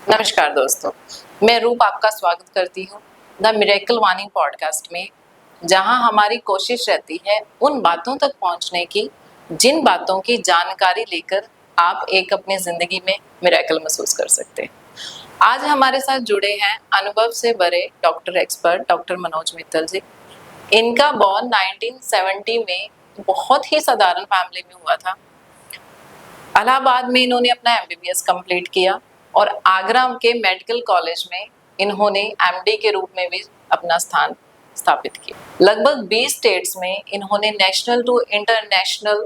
नमस्कार दोस्तों, मैं रूप आपका स्वागत करती हूँ द मिरेकल वाणी पॉडकास्ट में, जहाँ हमारी कोशिश रहती है उन बातों तक पहुँचने की जिन बातों की जानकारी लेकर आप एक अपनी जिंदगी में मिरेकल महसूस कर सकते हैं। आज हमारे साथ जुड़े हैं अनुभव से भरे doctor expert doctor Manoj Mittal ji. इनका बॉर्न 1970 में बहुत ही साधारण फैमिली में हुआ था। इलाहाबाद में इन्होंने अपना एमबीबीएस कंप्लीट किया और आगरा के मेडिकल कॉलेज में इन्होंने एमडी के रूप में भी अपना स्थान स्थापित किया। लगभग 20 स्टेट्स में इन्होंने नेशनल टू इंटरनेशनल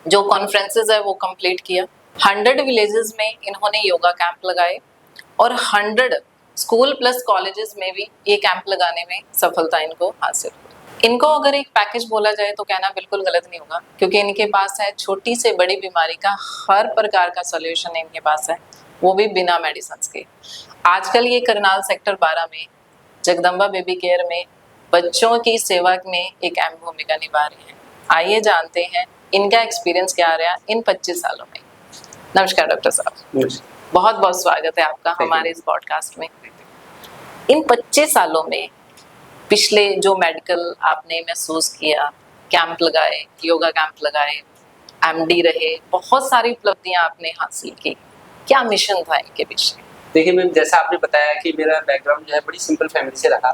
जो कॉन्फ्रेंसेस है वो कंप्लीट किया। 100 विलेजेस में इन्होंने योगा कैंप लगाए और 100 स्कूल प्लस कॉलेजेस में भी ये कैंप लगाने में सफलता इनको हासिल हुई। इनको अगर एक पैकेज बोला जाए तो कहना बिल्कुल गलत नहीं होगा, क्योंकि इनके पास है छोटी से बड़ी बीमारी का हर प्रकार का सॉल्यूशन इनके पास है, वो भी बिना मेडिसिन के। आजकल ये करनाल सेक्टर 12 में जगदम्बा बेबी केयर में बच्चों की सेवा में एक अहम भूमिका निभा रही हैं। आइए जानते हैं इनका एक्सपीरियंस क्या रहा इन 25 सालों में। नमस्कार डॉक्टर साहब, बहुत बहुत स्वागत है आपका हमारे इस पॉडकास्ट में। इन 25 सालों में पिछले जो मेडिकल आपने महसूस किया, कैंप लगाए, योगा कैंप लगाए, एमडी रहे, बहुत सारी उपलब्धियां आपने हासिल की, क्या मिशन था इनके पीछे? देखिए मैम, जैसा आपने बताया कि मेरा बैकग्राउंड जो है बड़ी सिंपल फैमिली से रहा,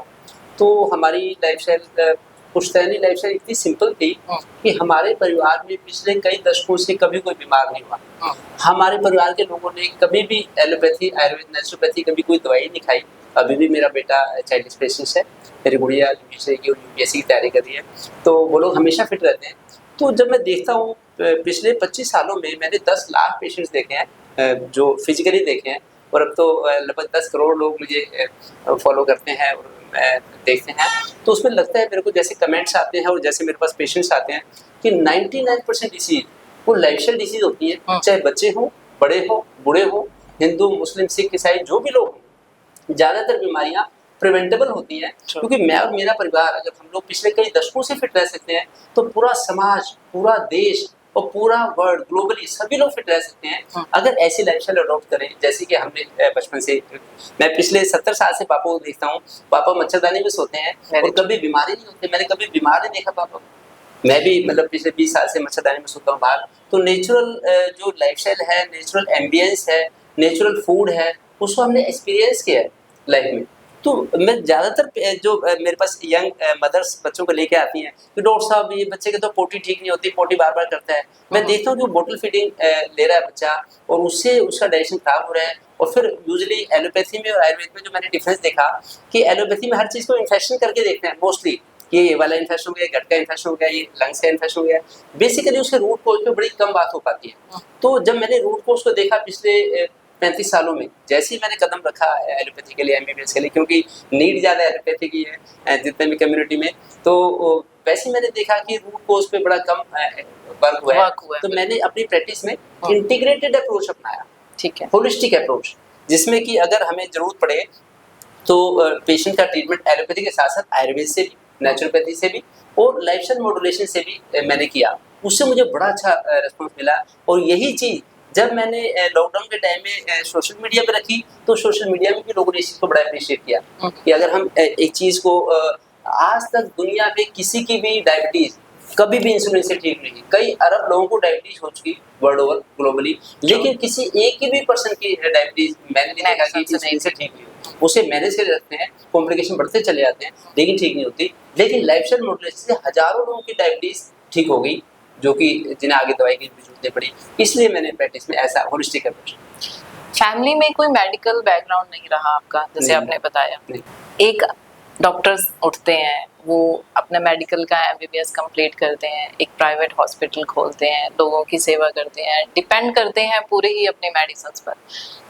तो हमारी लाइफस्टाइल पुश्तैनी लाइफस्टाइल इतनी सिंपल थी कि हमारे परिवार में पिछले कई दशकों से कभी कोई बीमार नहीं हुआ। हमारे परिवार के लोगों ने कभी भी एलोपैथी, आयुर्वेद, नेचुरोपैथी कभी कोई दवाई नहीं खाई। अभी भी मेरा बेटा चाइल्ड स्पेशलिस्ट है, मेरी गुड़िया यूपीएससी की यूपीएससी की तैयारी कर रही है, तो वो लोग हमेशा फिट रहते हैं। तो जब मैं देखता हूँ पिछले 25 सालों में मैंने 10 लाख पेशेंट्स देखे हैं, जो फिजिकली देखे हैं, और अब तो लगभग 10 करोड़ लोग मुझे फॉलो करते हैं और देखते हैं। तो उसमें लगता है मेरे को, जैसे कमेंट्स आते हैं और जैसे मेरे पास पेशेंट्स आते हैं, कि 99% डिसीज वो लाइफस्टाइल डिसीज होती है, चाहे बच्चे हों, बड़े हों, बूढ़े हों, हिंदू, मुस्लिम, सिख, ईसाई, जो भी लोग हों, ज़्यादातर बीमारियां प्रिवेंटेबल होती हैं। क्योंकि मैं और मेरा परिवार, अगर हम लोग पिछले कई दशकों से फिट रह सकते हैं, तो पूरा समाज, पूरा देश और पूरा वर्ल्ड, ग्लोबली सभी लोग फिट रह सकते हैं अगर ऐसी लाइफस्टाइल अडॉप्ट करें। जैसे कि हमने बचपन से, मैं पिछले 70 साल से पापा को देखता हूँ, पापा मच्छरदानी में सोते हैं और कभी बीमारी नहीं होती। मैंने कभी बीमार नहीं देखा पापा को। मैं भी मतलब पिछले 20 साल से मच्छरदानी में सोता हूँ बाहर। तो नेचुरल जो लाइफस्टाइल है, नेचुरल एम्बियंस है, नेचुरल फूड है, उसको हमने एक्सपीरियंस किया है लाइफ में। तो मैं ज़्यादातर जो मेरे पास यंग मदर्स बच्चों को लेके आती हैं कि डॉक्टर साहब ये बच्चे के तो पोटी ठीक नहीं होती, पोटी बार बार करता है। मैं देखता हूँ जो बोतल फीडिंग ले रहा है बच्चा और उससे उसका डाइजेशन खराब हो रहा है। और फिर यूजुअली एलोपैथी में और आयुर्वेद में जो मैंने डिफरेंस देखा कि एलोपैथी में हर चीज़ को इन्फेक्शन करके देखते हैं मोस्टली, कि ये वाला इन्फेक्शन हो गया, गट का इन्फेक्शन हो गया, ये लंग्स का इन्फेक्शन हो गया। बेसिकली उसके रूट कोज पे बड़ी कम बात हो पाती है। तो जब मैंने रूट कोज को देखा पिछले 35 सालों में, जैसे ही मैंने कदम रखा एलोपैथी के लिए, एमबीबीएस के लिए, क्योंकि नीड ज़्यादा एलोपैथी की है जितने भी कम्युनिटी में, तो वैसे ही मैंने देखा कि रूट कोज पे बड़ा कम वर्क हुआ है। तो मैंने अपनी प्रैक्टिस में इंटीग्रेटेड अप्रोच अपनाया, ठीक है, होलिस्टिक अप्रोच, जिसमें कि अगर हमें जरूरत पड़े तो पेशेंट का ट्रीटमेंट एलोपैथी के साथ साथ आयुर्वेद से भी, नेचुरोपैथी से भी और लाइफस्टाइल मॉड्यूलेशन से भी मैंने किया। उससे मुझे बड़ा अच्छा रिस्पॉन्स मिला। और यही चीज़ जब मैंने लॉकडाउन के टाइम में सोशल मीडिया पे रखी, तो सोशल मीडिया में भी लोगों ने इस चीज़ को बड़ा अप्रिशिएट किया कि अगर हम एक चीज़ को, आज तक दुनिया में किसी की भी डायबिटीज़ कभी भी इंसुलिन से ठीक नहीं। कई अरब लोगों को डायबिटीज हो चुकी वर्ल्ड ओवर, ग्लोबली, लेकिन किसी एक की भी पर्सन की डायबिटीज मैंने नहीं देखा कि इंसुलिन से ठीक नहीं हुई। उसे मैनेज कर रखते हैं, कॉम्प्लिकेशन बढ़ते चले जाते हैं, लेकिन ठीक नहीं होती। लेकिन लाइफस्टाइल मॉड्यूलेशन से हजारों लोगों की डायबिटीज ठीक हो गई, जो कि जिन्हें आगे दवाई की जरूरत पड़ी। इसलिए मैंने प्रैक्टिस में ऐसा होलिस्टिक अप्रोच। फैमिली में कोई मेडिकल बैकग्राउंड नहीं रहा आपका, जैसे आपने बताया। एक डॉक्टर्स उठते हैं, वो अपना मेडिकल का एमबीबीएस कंप्लीट करते हैं, एक प्राइवेट हॉस्पिटल खोलते हैं, लोगों की सेवा करते हैं, डिपेंड करते हैं पूरे ही अपने मेडिसिन पर।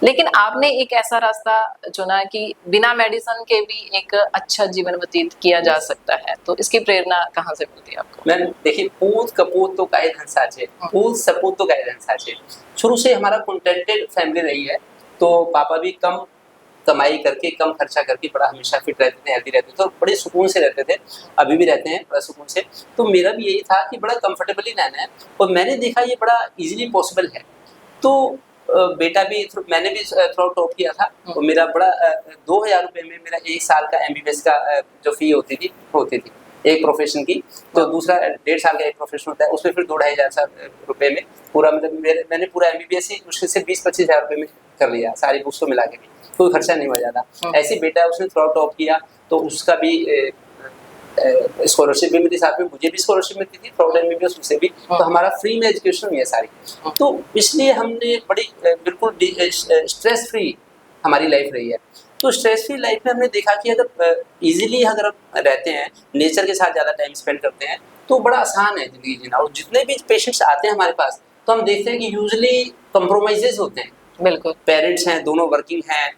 लेकिन आपने एक ऐसा रास्ता चुना कि बिना मेडिसिन के भी एक अच्छा जीवन व्यतीत किया जा सकता है, तो इसकी प्रेरणा कहाँ से मिलती है आपको? मैम देखिए, पूत कपूत तो काहे धन साचे, पूत सपूत तो काहे धन साचे। शुरू से हमारा कंटेंटेड फैमिली रही है। तो पापा भी कम कमाई करके, कम खर्चा करके बड़ा हमेशा फिट रहते थे, हेल्दी रहते थे और बड़े सुकून से रहते थे। अभी भी रहते हैं बड़ा सुकून से। तो मेरा भी यही था कि बड़ा कंफर्टेबली रहना है, और मैंने देखा ये बड़ा इजीली पॉसिबल है। तो बेटा भी मैंने भी थ्रू टॉप किया था, और मेरा बड़ा 2000 रुपये में मेरा 1 साल का MBBS का जो फी होती थी एक प्रोफेशन की। तो दूसरा 1.5 साल का एक प्रोफेशन होता है, उसमें फिर 2-2.5 रुपये में पूरा, मतलब मैंने पूरा MBBS ही मुश्किल से 20-25 हज़ार रुपये में कर लिया, सारी बुक्स को मिला के भी कोई खर्चा नहीं हुआ ज़्यादा। ऐसे बेटा उसने थ्रू टॉप किया, तो उसका भी स्कॉलरशिप भी मिली, साथ में मुझे भी स्कॉलरशिप मिलती थी, प्रॉब्लम में भी उससे भी, तो हमारा फ्री में एजुकेशन हुई है सारी। तो इसलिए हमने बड़ी बिल्कुल स्ट्रेस फ्री हमारी लाइफ रही है। तो स्ट्रेस फ्री लाइफ में हमने देखा कि अगर इजीली अगर हम रहते हैं, नेचर के साथ ज़्यादा टाइम स्पेंड करते हैं, तो बड़ा आसान है ज़िंदगी जीना। और जितने भी पेशेंट्स आते हैं हमारे पास, तो हम देखते हैं कि यूजुअली कंप्रोमाइजेज होते हैं। बिल्कुल, पेरेंट्स हैं, दोनों वर्किंग हैं,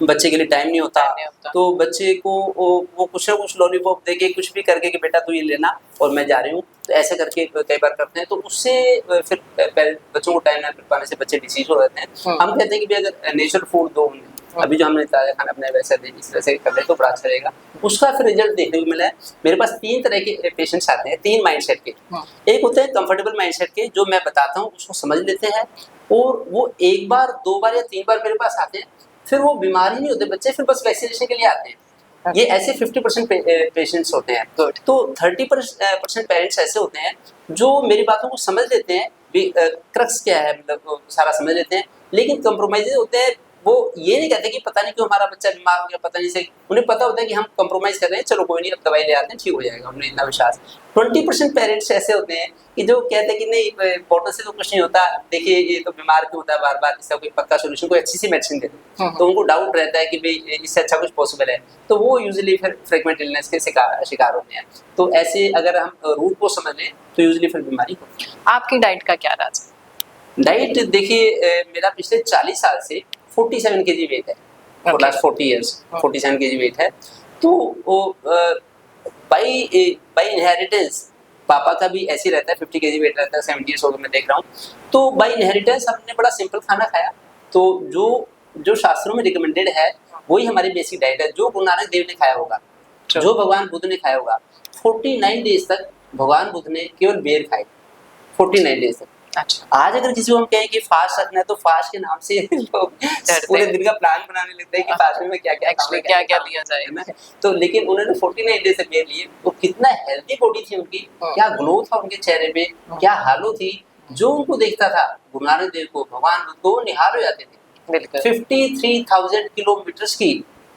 बच्चे के लिए टाइम नहीं होता, तो बच्चे को वो कुछ ना कुछ लॉलीपॉप देके कुछ भी करके कि बेटा तू ये लेना और मैं जा रही हूँ, तो ऐसे करके कई बार करते हैं। तो उससे फिर बच्चों को टाइम ना मिल पाने से बच्चे डिसीज हो जाते हैं। हम कहते हैं कि भाई अगर नेचुरल फूड दो उन्हें, अभी जो हमने ताज़ा खाना अपने वैसे दे, इस तरह से कर ले तो बड़ा अच्छा रहेगा। उसका फिर रिजल्ट देखने को मिला है। मेरे पास 3 तरह के पेशेंट्स आते हैं, 3 माइंडसेट के। एक होते हैं कंफर्टेबल माइंडसेट के, जो मैं बताता हूँ उसको समझ लेते हैं, और वो 1 बार 2 बार या 3 बार मेरे पास आते हैं, फिर वो बीमार ही नहीं होते बच्चे, फिर बस वैक्सीनेशन के लिए आते हैं। ये ऐसे 50% पेशेंट्स होते हैं। तो 30% पेरेंट्स ऐसे होते हैं जो मेरी बातों को समझ लेते हैं, क्रक्स क्या है मतलब सारा समझ लेते हैं, लेकिन कंप्रोमाइज होते हैं। वो ये नहीं कहते कि पता नहीं क्यों हमारा बच्चा बीमार हो गया, पता नहीं से, उन्हें पता होता है कि हम कंप्रोमाइज कर रहे हैं, चलो कोई नहीं, अब दवाई ले आते हैं, ठीक हो जाएगा, उन्हें इतना विश्वास। 20% पेरेंट्स ऐसे होते हैं कि जो कहते हैं कि नहीं बॉटल से तो कुछ नहीं होता, देखिए ये तो बीमार क्यों होता है बार बार, इसका कोई पक्का सोल्यूशन, कोई अच्छी सी मेडिसिन दे दो। तो उनको डाउट रहता है कि भाई इससे अच्छा कुछ पॉसिबल है, तो वो यूजुअली फिर फ्रेगमेंट इलनेस के शिकार होते हैं। तो ऐसे अगर हम रूट को समझ लें तो यूजुअली फिर बीमारी होती है। आपकी डाइट का क्या राज है? डाइट देखिए, मेरा पिछले 40 साल से 47 kg वेट है, for last 40 years 47 kg weight है। तो वो बाई इनहेरिटेंस पापा का भी ऐसे रहता है, 50 kg वेट रहता है, 70 इयर्स हो गए मैं देख रहा हूँ। तो बाई इनहेरिटेंस हमने बड़ा सिंपल खाना खाया। तो जो शास्त्रों में रिकमेंडेड है वही हमारी बेसिक डाइट है, जो गुरु नानक देव ने खाया होगा, जो भगवान बुद्ध ने खाया होगा। 49 डेज तक भगवान बुद्ध ने केवल बेर खाई, 49 डेज तक। अच्छा, आज अगर किसी को हम कहें कि फास्ट रखना है, तो फास्ट के नाम से लोग पूरे दिन का प्लान बनाने लगते हैं कि फास्ट में क्या क्या दिया जाए ना। तो लेकिन उन्होंने 49 डेज से बेर लिए, वो कितना हेल्दी बॉडी थी उनकी, क्या ग्लो था उनके चेहरे पे, क्या हालो थी। जो उनको देखता था गुरु नानक देव को, भगवान बुद्ध को, निहार हो जाते थे। 53,000 किलोमीटर की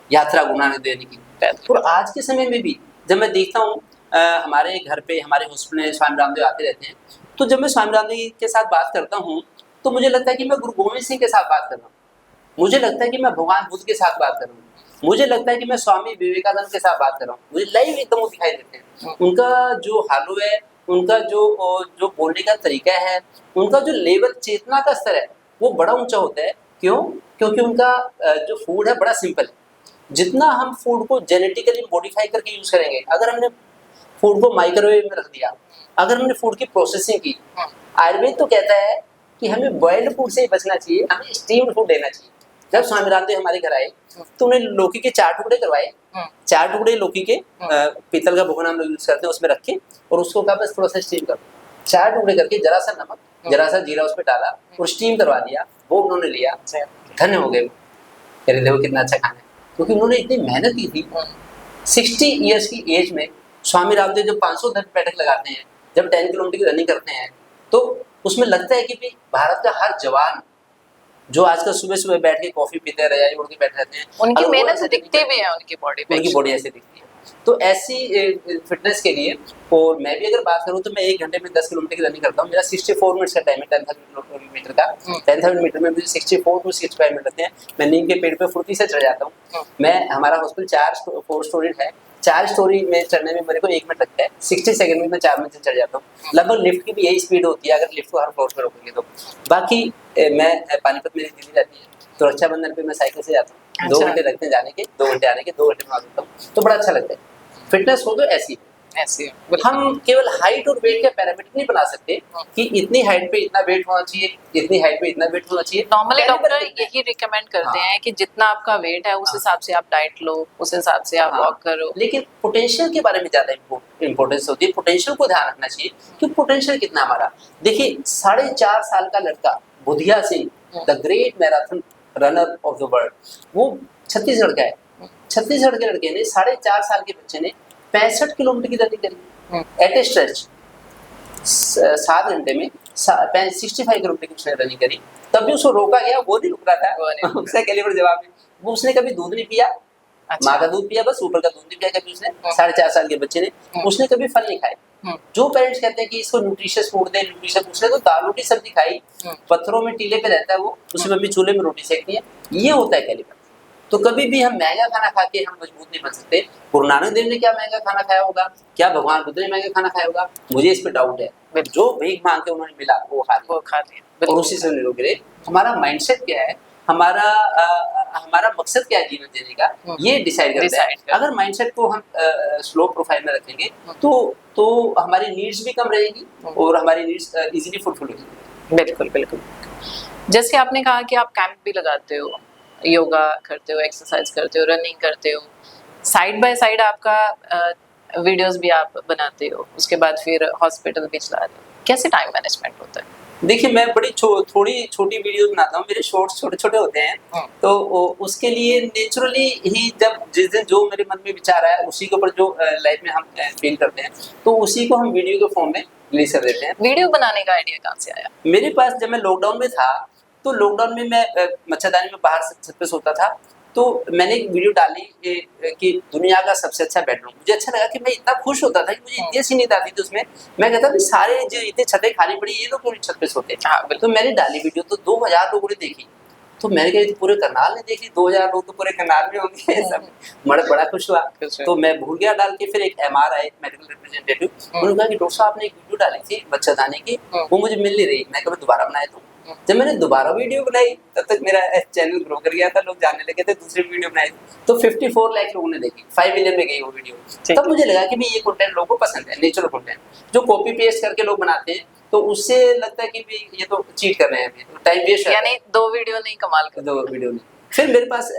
यात्रा गुरु नानक देव ने की। और आज के समय में भी जब मैं देखता हूँ हमारे घर पे, हमारे हॉस्पिटल में स्वामी रामदेव आते रहते हैं, तो जब मैं स्वामी रामदेव के साथ बात करता हूँ तो मुझे लगता है कि मैं गुरु गोविंद सिंह के साथ बात कर रहा हूँ, मुझे लगता है कि मैं भगवान बुद्ध के साथ बात कर रहा हूँ, मुझे लगता है कि मैं स्वामी विवेकानंद के साथ बात कर रहा हूँ। मुझे लाइव एकदम वो दिखाई देते हैं। उनका जो हालो है, उनका जो बोलने का तरीका है, उनका जो लेवल चेतना का स्तर है, वो बड़ा ऊंचा होता है। क्यों? क्योंकि उनका जो फूड है बड़ा सिंपल है। जितना हम फूड को जेनेटिकली मॉडिफाई करके यूज करेंगे, अगर हमने फूड को माइक्रोवेव में रख दिया, अगर हमने फूड की प्रोसेसिंग की, आयुर्वेद तो कहता है कि हमें बॉइल्ड फूड से ही बचना चाहिए, हमें स्टीम्ड फूड लेना चाहिए। जब स्वामी रामदेव हमारे घर आए तो उन्हें लौकी के 4 टुकड़े करवाए, 4 टुकड़े लौकी के पीतल का भगोना हम लोग यूज करते हैं, उसमें रखे और उसको कहा बस थोड़ा सा स्टीम करो। 4 टुकड़े करके जरा सा नमक, जरा सा जीरा उस पर डाला और स्टीम करवा दिया। वो उन्होंने लिया, धन्य हो गए, कह रहे देखो कितना अच्छा खाना है, क्योंकि उन्होंने इतनी मेहनत की थी। 60 ईयर्स की एज में स्वामी रामदेव जब 500 बैठक लगाते हैं, जब 10 किलोमीटर की रनिंग करते हैं, तो उसमें लगता है कि भाई भारत का हर जवान जो आजकल सुबह सुबह बैठ के कॉफी पीते हैं, रजाई ओढ़ के बैठे रहते हैं, उनकी मेहनत से दिखते भी है, उनकी बॉडी ऐसे दिखती है। तो ऐसी फिटनेस के लिए, और मैं भी अगर बात करूं तो मैं 1 घंटे में 10 किलोमीटर की रनिंग करता हूं। मेरा 64 मिनट्स का टाइम है 10,000 मीटर का। 10,000 मीटर में मुझे 64 to 65 मिनट लगते हैं। मैं नीम के पेड़ पे फुर्ती से चढ़ जाता हूँ। मैं हमारा हॉस्पिटल 4 स्टोरी है, 4 स्टोरी में चढ़ने में मेरे को 1 मिनट लगता है, 60 सेकंड में मैं 4 मिनट से चढ़ जाता हूँ। लगभग लिफ्ट की भी यही स्पीड होती है अगर लिफ्ट को हर फ्लोर पे रोकेंगे तो। बाकी मैं पानीपत मेरी दीदी रहती है, तो रक्षाबंधन पे मैं साइकिल से जाता हूँ। 2 घंटे लगते हैं जाने के, 2 घंटे आने के, 2 घंटे में आ जाता हूँ, तो बड़ा अच्छा लगता है। फिटनेस हो तो ऐसी हम केवल हाइट और वेट के पैरामीटर नहीं बना सकते कि इतनी हाइट पे इतना वेट होना चाहिए, इतनी हाइट पे इतना वेट होना चाहिए। नॉर्मली डॉक्टर यही रिकमेंड करते हैं कि जितना आपका वेट है उस हिसाब से आप डाइट लो, उस हिसाब से आप वॉक करो। लेकिन पोटेंशियल के बारे में ज्यादा इंपॉर्टेंस होती है, पोटेंशियल को ध्यान रखना चाहिए कि पोटेंशियल कितना हमारा। देखिए 4.5 साल का लड़का बुधिया से the great marathon runner of the world, वो छत्तीसगढ़ का है। छत्तीसगढ़ के लड़के ने 4.5 साल के बच्चे ने 65 किलोमीटर की रनिंग करी एट ए स्ट्रेच। 7 घंटे में 65 किलोमीटर की उसने रनिंग करी। तब भी उसको रोका गया, वो नहीं रुक रहा था। उसका कैलिबर जवाब में, वो उसने कभी दूध नहीं पिया, माँ का दूध पिया बस, ऊपर का दूध नहीं पिया कभी उसने। 4.5 साल के बच्चे ने, उसने कभी फल नहीं खाए। जो पेरेंट्स कहते हैं कि इसको न्यूट्रिशियस फूड दे, न्यूट्रिशियस, उसने तो दाल रोटी सब्जी खाई, पत्थरों में टीले पे रहता है वो, उसकी मम्मी चूल्हे में रोटी सेकती है। ये होता है कैलिबर। तो कभी भी हम महंगा खाना खा के हम मजबूत नहीं बन सकते। गुरु नानक देव ने क्या महंगा खाना खाया होगा, क्या भगवान बुद्ध ने महंगा खाना खाया होगा, मुझे इस पे डाउट है। जो भीख मांग के उन्होंने मिला वो खा लिया और उसी से निरोग रहे। हमारा माइंडसेट क्या है, हमारा मकसद क्या है जीवन जीने का, ये डिसाइड करता है। अगर माइंडसेट को हम स्लो प्रोफाइल में रखेंगे तो हमारी नीड्स भी कम रहेगी और हमारी नीड्स इजीली फुलफिल होगी। बिल्कुल बिल्कुल। जैसे आपने कहा कि आप कैंप भी लगाते हो, योगा करते हो, एक्सरसाइज करते हो, रनिंग करते हो, साइड बाय साइड आपका वीडियोस भी आप बनाते हो, उसके बाद फिर हॉस्पिटल भी चला रहे हो, कैसे टाइम मैनेजमेंट होता है? देखिए, मैं बड़ी थोड़ी छोटी वीडियोस बनाता हूँ, मेरे शॉर्ट्स छोटे छोटे होते हैं। तो उसके लिए नेचुरली ही जब जिस दिन जो मेरे मन में विचार आया उसी के ऊपर जो लाइफ में हम फील करते हैं तो उसी को हम वीडियो के फॉर्म में रिलीज कर देते हैं। वीडियो बनाने का आइडिया कहाँ से आया? मेरे पास जब मैं लॉकडाउन में था तो लॉकडाउन में मैं मच्छरदानी में बाहर छत पे सोता था, तो मैंने एक वीडियो डाली कि दुनिया का सबसे अच्छा बेडरूम। मुझे अच्छा लगा कि मैं इतना खुश होता था कि मुझे इतनी सी नींद आती थी उसमें। मैं कहता था सारे जो इतने छतें खाली पड़ी ये लोग क्यों छत पे सोते हैं। तो मैंने डाली वीडियो, तो 2000 लोगों ने देखी। तो मैंने कहा पूरे करनाल ने देखी, 2000 लोग तो पूरे करनाल में होंगे सब। मैं बड़ा खुश हुआ। तो मैं भूल गया डाल के, फिर एक MR आए, मेडिकल रिप्रेजेंटेटिव, उन्होंने कहा कि डॉक्टर साहब आपने एक वीडियो डाली थी मच्छरदानी की, वो मुझे मिल नहीं रही, मैं कभी दोबारा बनाए दूं। जब मैंने दोबारा वीडियो बनाई तब तक मेरा चैनल ग्रो कर गया था, लोग जानने लगे थे। दूसरी वीडियो बनाई तो 54 लाख लोगों ने देखी, 5 मिलियन में गई वो वीडियो। तब मुझे लगा कि भाई ये कंटेंट लोगों को पसंद है, नेचुरल कंटेंट। जो कॉपी पेस्ट करके लोग बनाते हैं तो उससे लगता है कि भाई ये तो चीट कर रहे हैं, तो टाइम वेस्ट। यानी 2 वीडियो नहीं, कमाल कर 2 वीडियो नहीं। फिर मेरे पास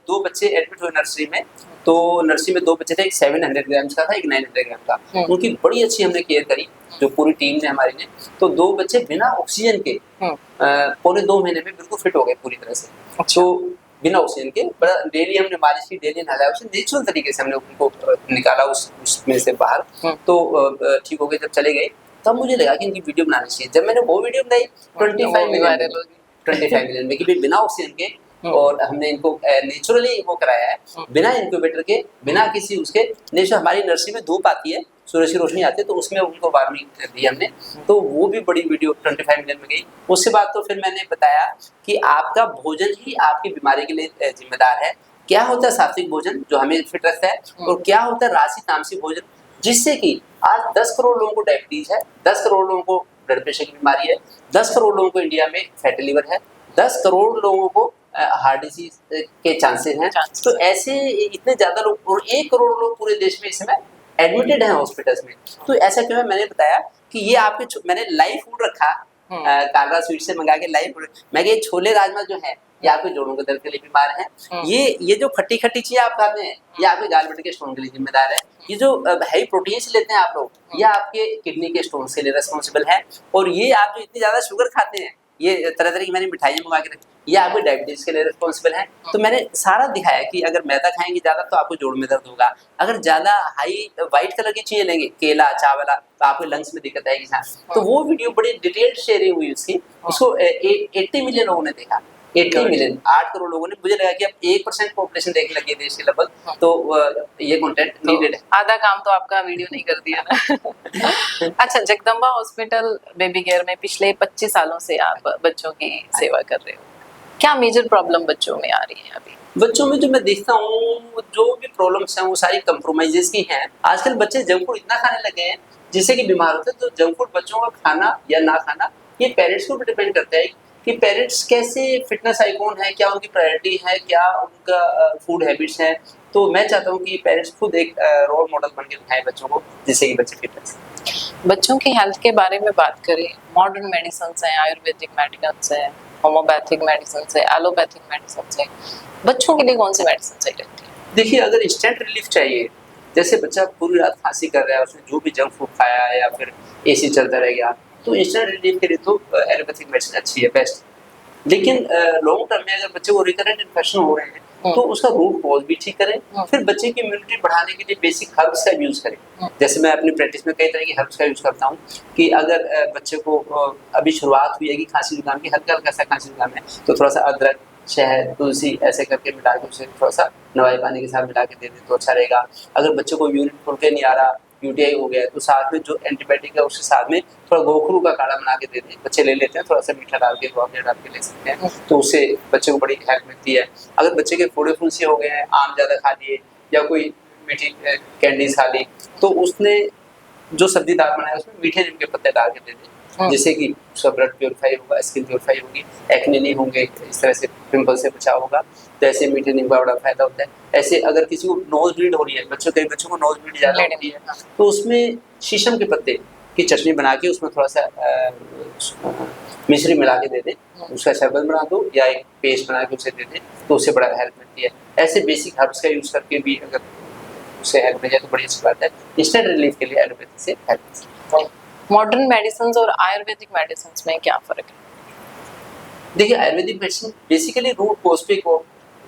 2 बच्चे एडमिट हुए नर्सरी में। तो नर्सरी में 2 बच्चे थे, एक 700 ग्राम्स का था, एक 900 ग्राम का। उनकी बड़ी अच्छी हमने केयर करी, जो पूरी टीम ने हमारी ने। तो 2 बच्चे बिना ऑक्सीजन के 1.25 महीने में बिल्कुल फिट हो गए पूरी तरह से। तो बिना ऑक्सीजन के डेली हमने मालिश की, डेली नहलाया, उसे नेचुरल तरीके से हमने उनको निकाला उसमें से बाहर। तो ठीक हो गए। जब चले गए तब मुझे लगा कि इनकी वीडियो बनानी चाहिए। जब मैंने वो वीडियो बनाई 25 मिलियन में कि बिना ऑक्सीजन के, और हमने इनको नेचुरली वो कराया है, बिना इंक्यूबेटर के, बिना किसी उसके। नेचुरल हमारी नर्सरी में धूप आती है, सूरज की रोशनी आती है, तो उसमें उनको वार्मिंग दी हमने। तो वो भी बड़ी वीडियो 25 मिलियन में गई। उसके बाद तो फिर मैंने बताया कि आपका भोजन ही आपकी बीमारी के लिए जिम्मेदार है। क्या होता है सात्विक भोजन जो हमें फिट रखता है, और क्या होता है राशि तामसिक भोजन, जिससे कि आज 10 करोड़ लोगों को डायबिटीज है, 10 करोड़ लोगों को ब्लड प्रेशर की बीमारी है, 10 करोड़ लोगों को इंडिया में फैटी लिवर है, 10 करोड़ लोगों को हार्ट डिजीज के चांसेस हैं। तो ऐसे इतने ज्यादा लोग, और 1 करोड़ लोग पूरे देश में इस समय एडमिटेड हैं हॉस्पिटल्स में। तो ऐसा क्यों है? मैंने बताया कि ये आपके, मैंने लाइव फूड रखा, कालरा स्वीट से मंगा के लाइव फूड। मैं ये छोले राजमा जो है ये आपके जोड़ों के दर्द के लिए बीमार है। ये जो खट्टी खट्टी चीजें आप खाते हैं ये आपके गालबेट के स्टोन के लिए जिम्मेदार है। ये जो हाई प्रोटीन से लेते हैं आप लोग, ये आपके किडनी के स्टोन के लिए रिस्पॉन्सिबल है। और ये आप जो इतनी ज्यादा शुगर खाते हैं, ये तरह तरह की मैंने मिठाइयाँ मंगा के रखी, ये आपके डायबिटीज के लिए रिस्पॉन्सिबल है। तो मैंने सारा दिखाया कि अगर मैदा खाएंगे ज्यादा तो आपको जोड़ में दर्द होगा, अगर ज्यादा हाई वाइट कलर की चीजें लेंगे, केला चावला, तो आपके लंग्स में दिक्कत आएगी। तो वो वीडियो बड़ी डिटेल्ड शेयरिंग हुई उसकी, उसको 80 मिलियन लोगों ने देखा। 80 मिलियन, 8 करोड़ लोगों ने। मुझे लगा कि अब 1% पॉपुलेशन देखने लगी है देश के लगभग, तो ये कंटेंट नीडेड है। आधा काम तो आपका वीडियो नहीं कर दिया ना। अच्छा, जगदम्बा हॉस्पिटल बेबी केयर में पिछले 25 सालों से आप बच्चों की सेवा कर रहे हो। क्या मेजर प्रॉब्लम बच्चों में आ रही है अभी? बच्चों में जो मैं देखता हूँ जो भी प्रॉब्लम्स हैं वो सारी कंप्रोमाइजेस की हैं। आजकल बच्चे जंक फूड इतना खाने लगे हैं जिससे कि बीमार होते हैं। तो जंक फूड बच्चों का खाना या ना खाना ये पेरेंट्स को भी डिपेंड करता है कि पेरेंट्स कैसे फिटनेस आइकॉन है, क्या उनकी प्रायोरिटी है, क्या उनका फूड हैबिट्स हैं। तो मैं चाहता हूँ कि पेरेंट्स खुद एक रोल मॉडल बन के दिखाएं बच्चों को, जिससे कि बच्चे फिट रहें। बच्चों की हेल्थ के बारे में बात करें, मॉडर्न मेडिसिन है, आयुर्वेदिक मेडिसिन है, होम्योपैथिक मेडिसिन है, एलोपैथिक मेडिसिन है, बच्चों के लिए कौन सी मेडिसिन सही रहती है? देखिए, अगर इंस्टेंट रिलीफ चाहिए, जैसे बच्चा पूरी रात खांसी कर रहा है, उसने जो भी जंक फूड खाया या फिर AC चलता रह गया, तो इंस्टेंट रिलीफ के लिए तो एलोपैथिक मेडिसिन अच्छी है, बेस्ट। लेकिन लॉन्ग टर्म में अगर बच्चे को रिकरेंट इन्फेक्शन हो रहे हैं तो उसका रूट कॉज भी ठीक करें, फिर बच्चे की इम्यूनिटी बढ़ाने के लिए बेसिक हर्ब्स का यूज करें। जैसे मैं अपनी प्रैक्टिस में कई तरह की हर्ब्स का यूज करता हूँ कि अगर बच्चे को अभी शुरुआत हुई है कि खांसी जुकाम की, हल्का हल्का सा खांसी जुकाम है, तो थोड़ा सा अदरक, शहद, तुलसी ऐसे करके मिला के उसे थोड़ा सा नवाई पानी के साथ मिला के दे दें तो अच्छा रहेगा। अगर बच्चे को यूरिन खुल के नहीं आ रहा, यूटीआई हो गया है, तो साथ में जो एंटीबायोटिक है उसके साथ में थोड़ा गोखरू का काढ़ा बना के दे दें। बच्चे ले लेते हैं, थोड़ा सा मीठा डाल के, गुआवनिया डाल के ले सकते हैं, तो उससे बच्चे को बड़ी हेल्प मिलती है। अगर बच्चे के फोड़े फुंसी हो गए हैं, आम ज़्यादा खा लिए या कोई मीठी कैंडीज खा ली, तो उसने जो सब्जी दाल बनाया उसमें मीठे नीम के पत्ते डाल के दे दें, जिससे कि उसका ब्लड प्योरीफाई होगा, स्किन प्योरीफाई होगी, एक्ने नहीं होंगे, इस तरह से पिंपल से बचाव होगा। तो ऐसे मीठे नीम का बड़ा फायदा होता है। ऐसे अगर किसी को नोज ब्लीड हो रही है, कई बच्चों को नोज ब्लीड ज़्यादा होती है, तो उसमें शीशम के पत्ते की चटनी बना के उसमें थोड़ा सा मिश्री मिला के दे दें, उसका शरबत बना दो या एक पेस्ट बना के उसे दे दें, तो उससे बड़ा हेल्प मिलती है। ऐसे बेसिक हर्ब्स का यूज़ करके भी अगर उससे हेल्प मिल जाए तो बड़ी अच्छी बात है। इंस्टेंट रिलीफ के लिए एलोपैथी से हेल्प। मॉडर्न मेडिसिन और आयुर्वेदिक मेडिसिन में क्या फर्क है? देखिए, ayurvedic medicine basically root cause पे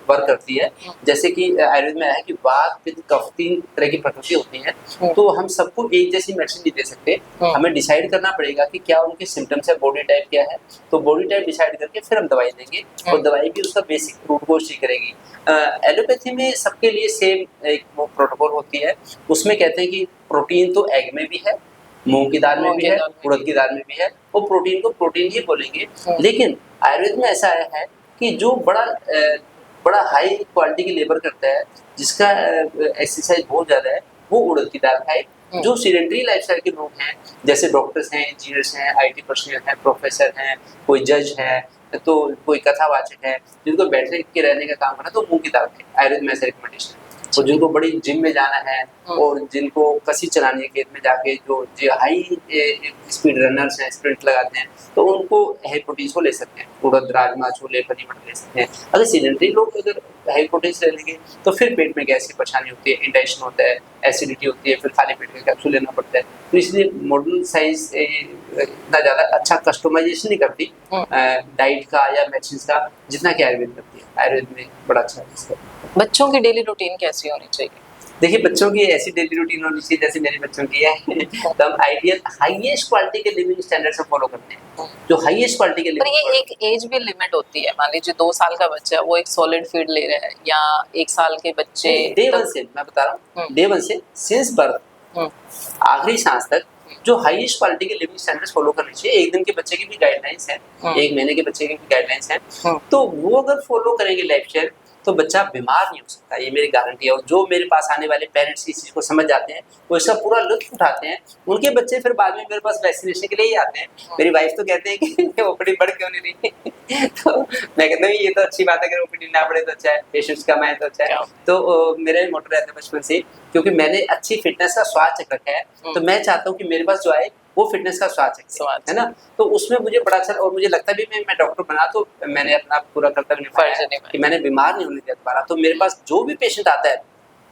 वर्क करती है। जैसे कि आयुर्वेद में है कि वात, पित्त, कफ 3 तरह की प्रकृति होती है, तो हम सबको एक जैसी मेडिसिन नहीं दे सकते। हमें डिसाइड करना पड़ेगा कि क्या उनके सिम्टम्स है, बॉडी टाइप क्या है, तो बॉडी टाइप डिसाइड करके फिर हम दवाई देंगे और दवाई भी उसका बेसिक रूट कॉज ठीक करेगी। एलोपैथी में सबके लिए सेम एक वो प्रोटोकॉल होती है। उसमें कहते हैं कि प्रोटीन तो एग में भी है, मूंग की दाल में भी है, उड़द की दाल में भी है, वो प्रोटीन को प्रोटीन ही बोलेंगे। लेकिन आयुर्वेद में ऐसा है कि जो बड़ा हाई क्वालिटी की लेबर करता है, जिसका एक्सरसाइज बहुत ज़्यादा है, वो उड़द की दाल खाए। जो सीडेंटरी लाइफस्टाइल के लोग हैं, जैसे डॉक्टर्स हैं, इंजीनियर्स हैं, आईटी पर्सनल हैं, प्रोफेसर हैं, कोई जज है, तो कोई कथावाचक है, जिनको बैठे के रहने का काम करना, तो मूंग की दाल खाए। आयुर्वेद में ऐसा रिकमेंडेशन है। और जिनको बड़ी जिम में जाना है और जिनको कसी चलानी है खेत में जाके, जो हाई स्पीड रनर्स हैं, स्प्रिंट लगाते हैं, तो उनको हाई प्रोटीन को ले सकते हैं। उड़द, राजमा, छोले, पनीर, मटर ले सकते हैं। अगर सीडेंटरी लोग अगर हाई प्रोटीन ले लेंगे तो फिर पेट में गैस की परेशानी होती है, इंडाइजेशन होता है, एसिडिटी होती है, फिर खाली पेट का कैप्सूल लेना पड़ता है। तो इसलिए मॉडर्न साइंस इतना ज़्यादा अच्छा कस्टमाइजेशन नहीं करती डाइट का या मेडिसिन का, जितना कि आयुर्वेद करती है। आयुर्वेद में बड़ा अच्छा है। बच्चों की डेली रूटीन कैसी होनी चाहिए? देखिए, बच्चों की ऐसी डेली रूटीन होनी चाहिए जैसे मेरे बच्चों की है। तो हम आइडियल हाईएस्ट क्वालिटी के लिविंग स्टैंडर्ड से फॉलो करते हैं, जो हाईएस्ट क्वालिटी के। पर ये एक एज भी लिमिट होती है। मान लीजिए 2 साल का बच्चा है, वो एक सॉलिड फीड ले रहा है, या 1 साल के बच्चे डे 1 से, मैं बता रहा हूँ, डे 1 से सिंस बर्थ आखिरी सांस तक जो हाईएस्ट क्वालिटी के लिविंग स्टैंडर्ड्स फॉलो करने चाहिए। 1 दिन के बच्चे की भी गाइडलाइंस हैं, 1 महीने के बच्चे की भी गाइडलाइंस हैं, तो वो अगर फॉलो करेंगे लाइफस्टाइल, तो बच्चा बीमार नहीं हो सकता, ये मेरी गारंटी है। और जो मेरे पास आने वाले पेरेंट्स इस चीज़ को समझ जाते हैं, वो इसका पूरा लुत्फ उठाते हैं, उनके बच्चे फिर बाद में मेरे पास वैक्सीनेशन के लिए ही आते हैं। मेरी वाइफ तो कहते हैं कि ओपीडी बढ़ क्यों नहीं रही। तो मैं कहता हूँ ये तो अच्छी बात है, अगर ओपीडी ना बढ़े तो अच्छा है, पेशेंट्स कम आए तो अच्छा है। तो मेरा ही मोटो रहता है बचपन से, क्योंकि मैंने अच्छी फिटनेस का स्वाद चख रखा है, तो मैं चाहता हूँ कि मेरे पास जो आए वो फिटनेस का स्वाद है ना। तो उसमें मुझे बड़ा अच्छा, और मुझे लगता भी मैं डॉक्टर बना तो मैंने अपना पूरा कर्तव्य निभाया कि मैंने बीमार नहीं होने दिया दोबारा। तो मेरे पास जो भी पेशेंट आता है,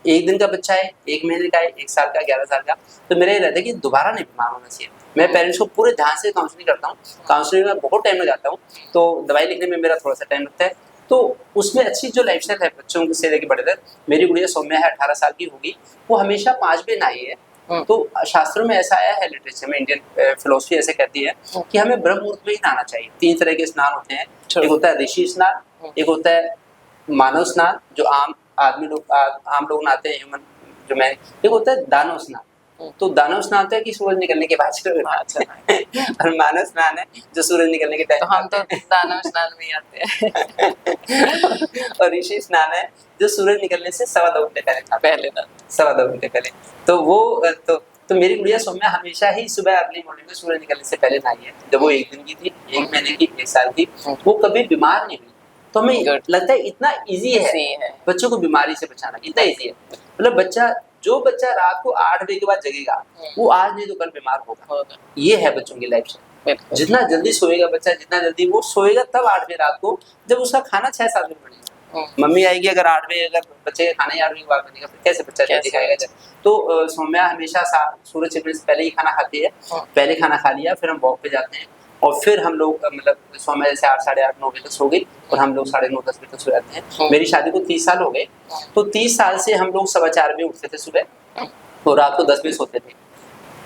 1 दिन का बच्चा है, 1 महीने का है, 1 साल का, 11 साल का, तो मेरा ये रहता है कि दोबारा नहीं बीमार होना चाहिए। मैं पेरेंट्स को पूरे ध्यान से काउंसलिंग करता हूँ। काउंसलिंग में बहुत टाइम लगाता हूँ, तो दवाई लिखने में मेरा थोड़ा सा टाइम लगता है। तो उसमें अच्छी जो लाइफस्टाइल है बच्चों से लेकर बड़े तक, मेरी गुड़िया सौम्या है, 18 साल की होगी, वो हमेशा 5 बजे नहाई है। तो शास्त्रों में ऐसा आया है, लिटरेचर में, इंडियन फिलोसफी ऐसे कहती है कि हमें ब्रह्म मुहूर्त में ही नहाना चाहिए। 3 तरह के स्नान होते हैं, एक होता है ऋषि स्नान, एक होता है मानव स्नान जो आम लोग नहाते हैं, ह्यूमन जो मैं, एक होता है दानव स्नान। तो दानव स्नान होता है कि सूरज निकलने के बाद और मानव स्नान है जो सूरज निकलने के टाइम। तो हम तो दानव स्नान में आते हैं। और ऋषि स्नान है जो सूरज निकलने से 2.25 घंटे पहले, 2.25 घंटे पहले। तो वो तो मेरी गुड़िया सौम्या हमेशा ही सुबह अर्ली मॉर्निंग में सूरज निकलने से पहले नहाई है। जब वो 1 दिन की थी, 1 महीने की, 1 साल की, वो कभी बीमार नहीं हुई। तो हमें लगता है इतना इजी है बच्चों को बीमारी से बचाना, इतना इजी है। मतलब जो बच्चा रात को 8 बजे के बाद जगेगा, वो आज नहीं तो कल बीमार होगा। ये है बच्चों की लाइफ से। जितना जल्दी सोएगा बच्चा, जितना जल्दी वो सोएगा, तब 8 बजे रात को, जब उसका खाना 6-7 बजे बनेगा। मम्मी आएगी अगर 8 बजे, अगर बच्चे का खाना ही 8 बजे के बाद बनेगा, फिर कैसे बच्चा जल्दी खाएगा? तो सौम्या हमेशा सूरज छिपने से पहले ही खाना खाती है। पहले खाना खा लिया, फिर हम वॉक पे जाते हैं, और फिर हम लोग मतलब सुबह जैसे 8, साढ़े 8, 9 बजे तक सो गए और हम लोग 9:30, 10 बजे तक सो जाते हैं। मेरी शादी को 30 साल हो गए, तो 30 साल से हम लोग 4:15 बजे उठते थे सुबह और रात को 10 बजे सोते थे।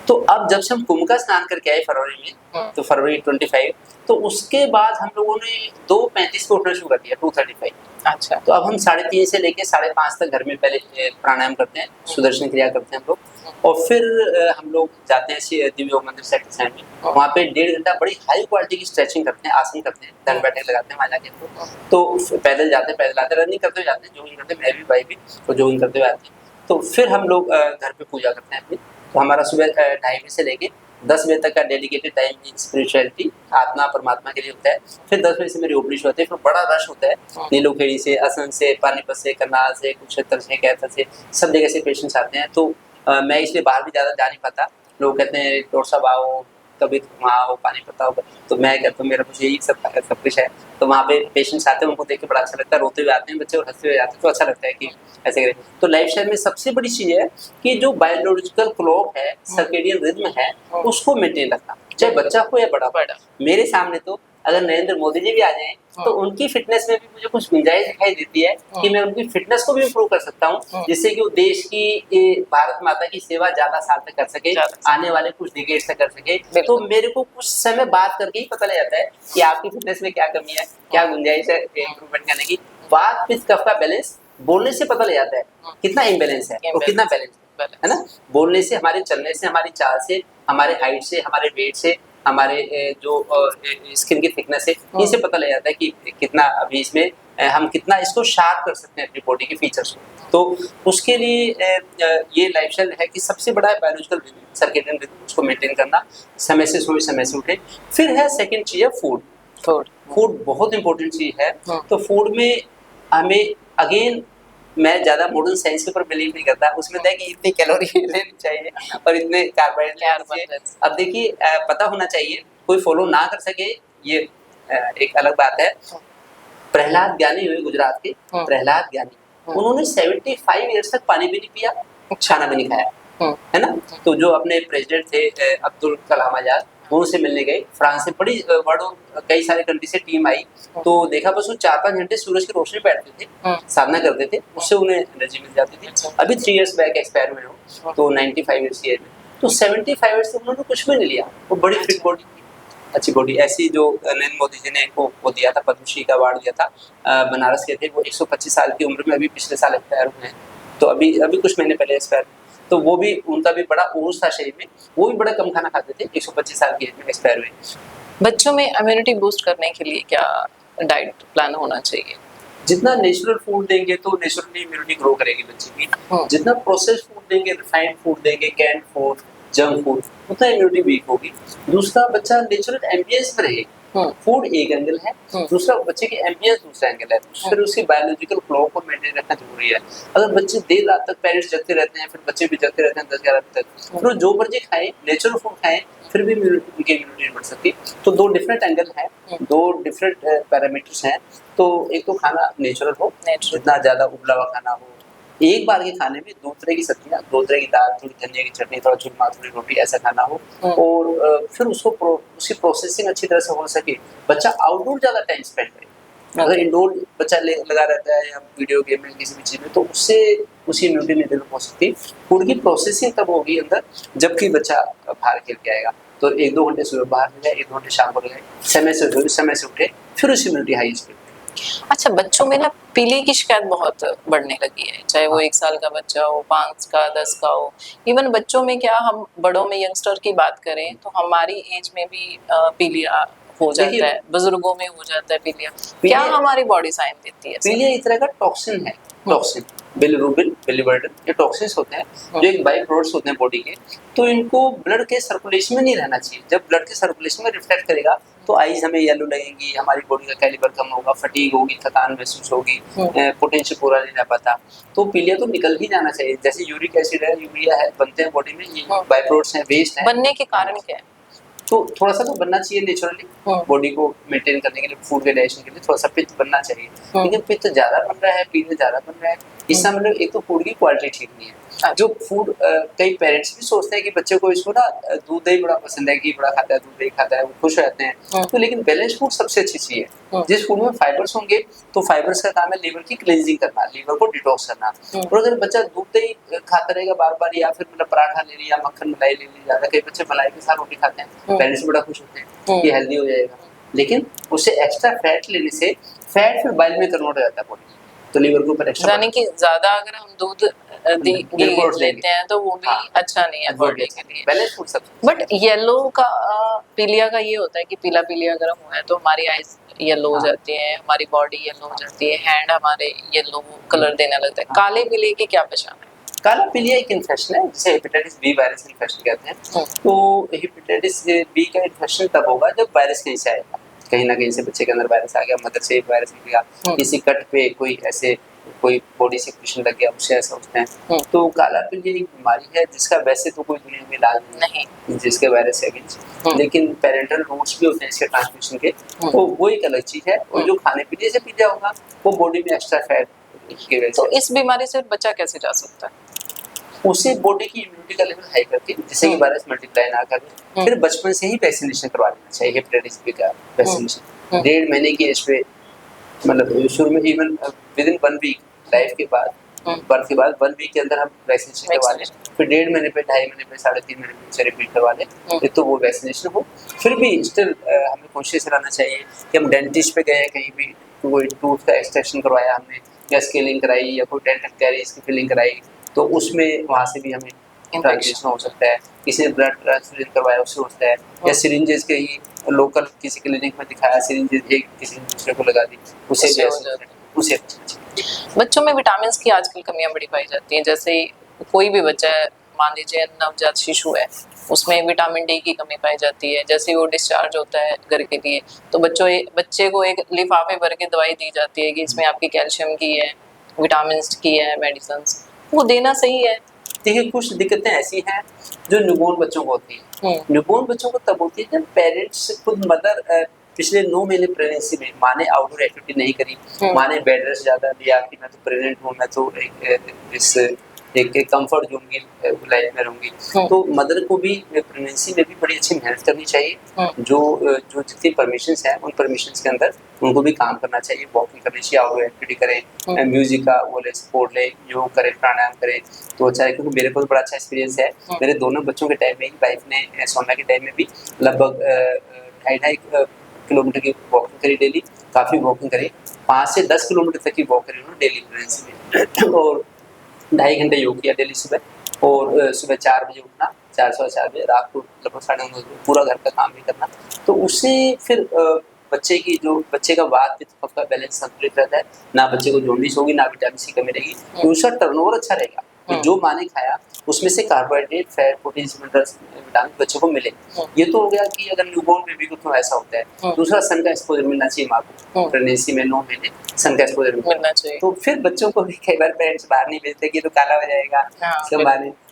तो अब जब से हम कुंभ का स्नान करके आए फरवरी में, तो फरवरी 25, तो उसके बाद हम लोगों ने 2:35 पे उठना शुरू कर दिया, 2:35। अच्छा। तो अब हम 3:30 से लेके 5:30 तक घर में पहले प्राणायाम करते हैं, सुदर्शन क्रिया करते हैं हम लोग, और फिर हम लोग जाते हैं दिव्य योग मंदिर सेक्टर साइड में। वहाँ पे 1.5 घंटा बड़ी हाई क्वालिटी की स्ट्रेचिंग करते हैं, आसन करते हैं, दंड बैठक लगाते हैं वहाँ जाके हम लोग। तो पैदल जाते हैं, पैदल आते हैं, रनिंग करते हुए जाते हैं, जॉगिंग करते हैं, मैं भी भाई भी, और जॉगिंग करते हुए आते हैं। तो फिर हम लोग घर पे पूजा करते हैं अपनी। तो हमारा सुबह 2:30 बजे से लेके 10 बजे तक का डेडिकेटेड टाइम स्पिरिचुअलिटी, आत्मा परमात्मा के लिए होता है। फिर 10 बजे से मेरी ओपडी होती है, फिर बड़ा रश होता है, नीलोखेड़ी से, असम से, पानीपत से, करनाल से, कुरुक्षेत्र से, कैथल से, सब जगह से पेशेंट्स आते हैं। तो मैं इसलिए बाहर भी ज़्यादा जा नहीं पाता। लोग कहते हैं टोरसा आओ, कभी वहाँ आओ, पानीपत आओ, तो मैं कहता हूँ मेरा कुछ यही सब कुछ है। तो वहाँ पे पेशेंट्स आते हैं, उनको देख के बड़ा अच्छा लगता है, रोते हुए आते हैं बच्चे और हंसते हुए आते हैं, तो अच्छा लगता है कि ऐसे करें। तो लाइफस्टाइल में सबसे बड़ी चीज़ है कि जो बायोलॉजिकल क्लॉक है, सर्केडियन रिदम है, उसको मेंटेन रखना, चाहे बच्चा हो या बड़ा। मेरे सामने तो अगर नरेंद्र मोदी जी भी आ जाएं, तो उनकी फिटनेस में भी मुझे कुछ गुंजाइश दिखाई देती है कि मैं उनकी फिटनेस को भी इम्प्रूव कर सकता हूँ, जिससे कि वो देश की, भारत माता की सेवा ज्यादा साल तक कर सके, आने वाले कुछ डिकेड्स तक कर सके। तो मेरे को कुछ समय बात करके ही पता लग जाता है कि आपकी फिटनेस में क्या कमी है, क्या गुंजाइश है इम्प्रूवमेंट करने की। वात पित्त कफ का बैलेंस बोलने से पता लग जाता है कितना इम्बैलेंस है और कितना बैलेंस है ना। बोलने से, हमारे चलने से, हमारी चाल से, हमारे हाइट से, हमारे वेट से, हमारे जो स्किन की थिकनेस है, इनसे पता लग जाता है कि कितना अभी इसमें हम कितना इसको शार्प कर सकते हैं अपनी बॉडी के फीचर्स को। तो उसके लिए ये लाइफस्टाइल है कि सबसे बड़ा है बायोलॉजिकल सर्केडियन रिदम, उसको मेंटेन करना, समय से सोए समय से उठे। फिर है सेकंड चीज है फूड बहुत इंपॉर्टेंट चीज है। तो फूड में हमें अगेन, मैं ज्यादा मॉडर्न साइंस के ऊपर बिलीव नहीं करता, उसमें था कि इतनी कैलोरी लेनी चाहिए और इतने कार्बोहाइड्रेट। अब देखिए पता होना चाहिए, कोई फॉलो ना कर सके ये एक अलग बात है। प्रहलाद ज्ञानी हुए गुजरात के, प्रहलाद ज्ञानी, उन्होंने 75 ईयर्स तक पानी भी नहीं पिया, खाना भी नहीं खाया, है ना। तो जो अपने प्रेसिडेंट थे अब्दुल कलाम आजाद, वो उनसे मिलने गए, फ्रांस से बड़ी बड़ों कई सारे कंट्री से टीम आई, तो देखा बस वो 4-5 घंटे सूरज की रोशनी बैठते थे, साधना करते थे, उससे उन्हें एनर्जी मिल जाती थी। अभी 3 इयर्स बैक एक्सपायर हुए हो, तो 95 ईयर्स की एज में, तो 75 ईयर्स से उन्होंने कुछ भी नहीं लिया, वो बड़ी फिट बॉडी, अच्छी बॉडी। ऐसी जो नरेंद्र मोदी जी ने वो दिया था, पद्मश्री का अवार्ड दिया था, बनारस के थे, वो 125 साल की उम्र में अभी पिछले साल एक्सपायर हुए हैं, तो अभी कुछ महीने पहले एक्सपायर। तो वो भी, उनका भी बड़ा ओज था शरीर में, वो भी बड़ा कम खाना खाते थे, 125 साल की एज में एक्सपायर हुए। बच्चों में इम्यूनिटी बूस्ट करने के लिए क्या डाइट प्लान होना चाहिए? जितना नेचुरल फूड देंगे तो नेचुरली इम्यूनिटी ग्रो करेगी बच्चे की। जितना प्रोसेस्ड फूड देंगे, रिफाइंड फूड देंगे, कैंड फूड, जंक फूड, उतना इम्यूनिटी वीक होगी। दूसरा, बच्चा नेचुरल एम्बियंस में रहे। फूड एक एंगल है, दूसरा बच्चे की एम्बियंस दूसरा एंगल है, फिर उसकी बायोलॉजिकल क्लॉक को मेंटेन रखना जरूरी है। अगर बच्चे देर रात तक पेरेंट्स जगते रहते हैं, फिर बच्चे भी जगते रहते हैं 10-11 बजे तक, फिर वो जो मर्जी खाएं, नेचुरल फूड खाएं, फिर भी उनकी इम्यूनिटी बढ़ सकती है। तो 2 डिफरेंट एंगल हैं, 2 डिफरेंट पैरामीटर्स हैं। तो एक तो खाना नेचुरल हो, जितना ज्यादा उबला हुआ खाना हो, एक बार के खाने में 2 तरह की सब्जियां, 2 तरह की दाल, थोड़ी धनिया की चटनी, थोड़ा चूरमा, थोड़ी रोटी, ऐसा खाना हो, और फिर उसको उसकी प्रोसेसिंग अच्छी तरह से हो सके। बच्चा आउटडोर ज्यादा टाइम स्पेंड करे। अगर इंडोर बच्चा लगा रहता है या वीडियो गेम में किसी भी चीज में, तो उससे उसी इम्यूनिटी नहीं डेवलप हो सकती। फूड की प्रोसेसिंग तब होगी अंदर जबकि बच्चा बाहर खेल के आएगा। तो 1-2 घंटे सुबह बाहर लगाए, 1-2 घंटे शाम को लगाए, समय से उठे, फिर उसी इम्यूनिटी हाई स्पीड। अच्छा, बच्चों में ना पीलिया की शिकायत बहुत बढ़ने लगी है, चाहे वो 1 साल का बच्चा हो, 5 का, 10 का हो। इवन बच्चों में क्या, हम बड़ों में यंगस्टर की बात करें तो हमारी एज में भी पीलिया हो जाता है, बुजुर्गों में हो जाता है पीलिया। क्या हमारी बॉडी साइन देती है? पीलिया एक तरह का टॉक्सिन है, टॉक्सिन, बिलिरुबिन, बिलिवर्डन, ये टॉक्सिन्स होते हैं जो एक बाई प्रोडक्ट्स होते हैं बॉडी के। तो इनको ब्लड के सर्कुलेशन में नहीं रहना चाहिए। जब ब्लड के सर्कुलेशन में रिफ्लेक्ट करेगा तो आईज हमें येलो लगेंगी, हमारी बॉडी का कैलिबर कम होगा, फटीग होगी, थकान महसूस होगी, पोटेंशियल पूरा नहीं रह पाता। तो पीलिया तो निकल ही जाना चाहिए। जैसे यूरिक एसिड है, यूरिया है, बनते हैं बॉडी में, ये बाई प्रोडक्ट्स हैं, वेस्ट है। बनने के कारण क्या है? तो थोड़ा सा तो बनना चाहिए नेचुरली, बॉडी को मेंटेन करने के लिए, फूड के डाइजेशन के लिए थोड़ा सा पित्त बनना चाहिए। लेकिन पित्त ज्यादा बन रहा है, पीलिया ज्यादा बन रहा है, इसका मतलब एक तो फूड की क्वालिटी ठीक नहीं है, जो फूड कई पेरेंट्स भी सोचते हैं कि बच्चे को इसको ना दूध दही बड़ा पसंद है, घी बड़ा खाता है, दूध दही खाता है, वो खुश रहते हैं। तो लेकिन बैलेंस फूड सबसे अच्छी चीज है। जिस फूड में फाइबर्स होंगे, तो फाइबर्स का काम है लीवर की क्लींजिंग करना, लीवर को डिटॉक्स करना। और अगर बच्चा दूध दही खाता रहेगा बार बार, या फिर मतलब पराठा ले लिया, मक्खन मलाई ले ली, ज्यादा कई बच्चे मलाई के साथ रोटी खाते हैं, पेरेंट्स बड़ा खुश होते हैं कि हेल्दी हो जाएगा। लेकिन उससे एक्स्ट्रा फैट लेने से फैट फिर बाइल में कन्वर्ट हो जाता है बॉडी, तो लीवर के ऊपर एक्स्ट्रा, यानी कि ज्यादा अगर हम दूध घी लेते हैं तो वो भी अच्छा नहीं है बॉडी के लिए। बैलेंस फूड सब। बट येलो का पीलिया का ये होता है कि पीला पीलिया अगर हम हुआ है तो हमारी आईज येलो हो जाती है, हमारी बॉडी येलो हो जाती है, हैंड हमारे येलो कलर देने लगता है। काले पीले की क्या पहचान है? काला पीलिया एक इन्फेक्शन है जिसे हेपेटाइटिस बी वायरस इन्फेक्शन कहते हैं। तो हेपेटाइटिस बी का इन्फेक्शन तब होगा जब वायरस कहीं से आएगा, कहीं ना कहीं से बच्चे के अंदर वायरस आ गया, मदर से वायरस निकल गया, किसी कट पे कोई ऐसे कोई बॉडी से क्वेश्चन लग गया, उससे ऐसा होता है। तो काला पीलिया एक बीमारी है जिसका वैसे तो कोई दुनिया में इलाज नहीं जिसके वायरस है अगेंस्ट, लेकिन पेरेंटल रूट्स भी होते हैं इसके ट्रांसमिशन के, तो वो एक अलग चीज है। और जो खाने पीने से पीलिया होगा वो बॉडी में एक्स्ट्रा फैट की वजह से। तो इस बीमारी से बच्चा कैसे जा सकता है? उसे बॉडी की इम्यूनिटी का लेवल हाई करके, जिससे कि वायरस मल्टीप्लाई ना करे, फिर बचपन से ही वैक्सीनेशन करवा लेना चाहिए। हेपेटाइटिस बी का वैक्सीनेशन 1.5 महीने की एज पे, मतलब शुरू में even with in 1 week life के बाद, बर्थ के बाद 1 वीक के अंदर हम वैक्सीनेशन करवा लें, फिर 1.5 महीने पे, 2.5 महीने पे, 3.5 महीने पे उसे रिपीट करवा लें, तो वो वैक्सीनेशन हो। फिर भी स्टिल हमें कोशिश रहना चाहिए कि हम डेंटिस्ट पे गए, कहीं भी कोई टूथ का एक्सट्रैक्शन करवाया हमने, या स्केलिंग कराई, या कोई डेंटल कैरीज की फिलिंग कराई, तो उसमें वहाँ से भी हमें इन्फेक्शन हो सकता है। किसी ने ब्लड ट्रांसफ्यूजन करवाया उससे हो सकता है, या सिरिंजेस के ही लोकल किसी क्लिनिक में दिखाया, सिरिंजेस एक किसी ने दूसरे को लगा दी, उसे भी उसे। बच्चों में विटामिन की आजकल कमियां बड़ी पाई जाती हैं। जैसे कोई भी बच्चा है, मान लीजिए नवजात शिशु है, उसमें विटामिन डी की कमी पाई जाती है। जैसे वो डिस्चार्ज होता है घर के लिए, तो बच्चे को एक लिफाफे भर के दवाई दी जाती है कि इसमें आपकी कैल्शियम की है, विटामिन की है, मेडिसिन, वो देना सही है? देखिए, कुछ दिक्कतें ऐसी हैं जो न्यूबॉर्न बच्चों को होती हैं। न्यूबॉर्न बच्चों को तब होती है जब पेरेंट्स, खुद मदर पिछले 9 महीने प्रेगनेंसी में माँ ने आउटडोर एक्टिविटी नहीं करी, माँ ने बेड रेस्ट ज़्यादा लिया कि मैं तो प्रेग्नेंट हूँ, मैं तो एक कंफर्ट जोन की लाइफ में रहूंगी। तो मदर को भी प्रेगनेंसी में भी बड़ी अच्छी मेहनत करनी चाहिए। जो जितनी परमिशंस हैं उन परमिशंस के अंदर उनको भी काम करना चाहिए, वॉकिंग करनी चाहिए, आउटडोर एक्टिविटी करें, म्यूजिक का वो ले, सपोर्ट ले, योग करें, प्राणायाम करें, तो अच्छा है। क्योंकि मेरे को तो बड़ा अच्छा एक्सपीरियंस है, मेरे दोनों बच्चों के टाइम में ही, वाइफ ने सोना के टाइम में भी लगभग 2.5 किलोमीटर की वॉकिंग करी डेली, काफ़ी वॉकिंग करी, 5 से 10 किलोमीटर तक की वॉक करी उन्होंने डेली प्रेगनेंसी में, और 2.5 घंटे योग किया डेली सुबह, और सुबह 4 बजे उठना, 4:15 बजे, रात को लगभग 9:30 बजे पूरा घर का काम भी करना। तो उससे फिर बच्चे का वात पित्त का बैलेंस संतुलित रहता है, ना बच्चे को जॉन्डिस होगी, ना विटामिन सी कमी रहेगी, तो उसका टर्नओवर अच्छा रहेगा। तो जो माँ ने खाया उसमें से carbohydrate, fat, protein, minerals, vitamin बच्चों को मिले। ये तो हो गया कि अगर न्यूबॉर्न बेबी को तो ऐसा होता है। दूसरा, सन का एक्सपोजर मिलना चाहिए माँ को, प्रेगनेंसी में 9 महीने सन का एक्सपोजर मिलना चाहिए। तो फिर बच्चों को भी कई बार पेरेंट्स बाहर नहीं भेजते कि तो काला हो जाएगा,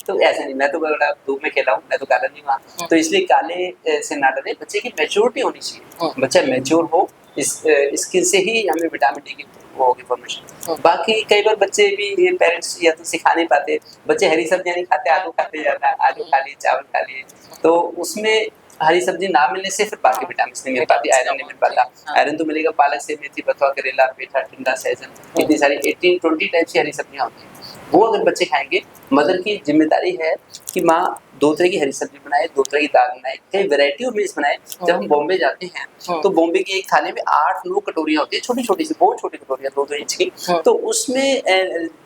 तो ऐसा नहीं, मैं तो बड़ा धूप में खेला हूँ, मैं तो काला नहीं हुआ। तो इसलिए काले से ना डरे, बच्चे की मैच्योरिटी होनी चाहिए, बच्चा मैच्योर हो, इसके से ही हमें विटामिन डी की वो होगी फॉर्मेशन। बाकी कई बार बच्चे भी, पेरेंट्स या तो सिखा नहीं पाते, बच्चे हरी सब्जियां नहीं खाते, आलू खाते ज़्यादा, आलू खा लिए, चावल खा लिए, तो उसमें हरी सब्जी ना मिलने से फिर बाकी विटामिन नहीं मिल पाती, आयरन नहीं मिल पाता। आयरन तो मिलेगा पालक से, मेथी, बथुआ, करेला, पेठा, टिंडा, सहजन, इतनी सारी 18-20 टाइप की हरी सब्जियां होती हैं, वो अगर बच्चे खाएंगे, मदर की जिम्मेदारी है कि माँ 2 तरह की हरी सब्जी बनाए, 2 तरह की दाल बनाए, कई वैरायटी ऑफ मील्स बनाए। जब हम बॉम्बे जाते हैं तो बॉम्बे की एक थाली में 8-9 कटोरियाँ होती है, छोटी छोटी सी, बहुत छोटी कटोरियाँ, 2-2 इंच की। तो उसमें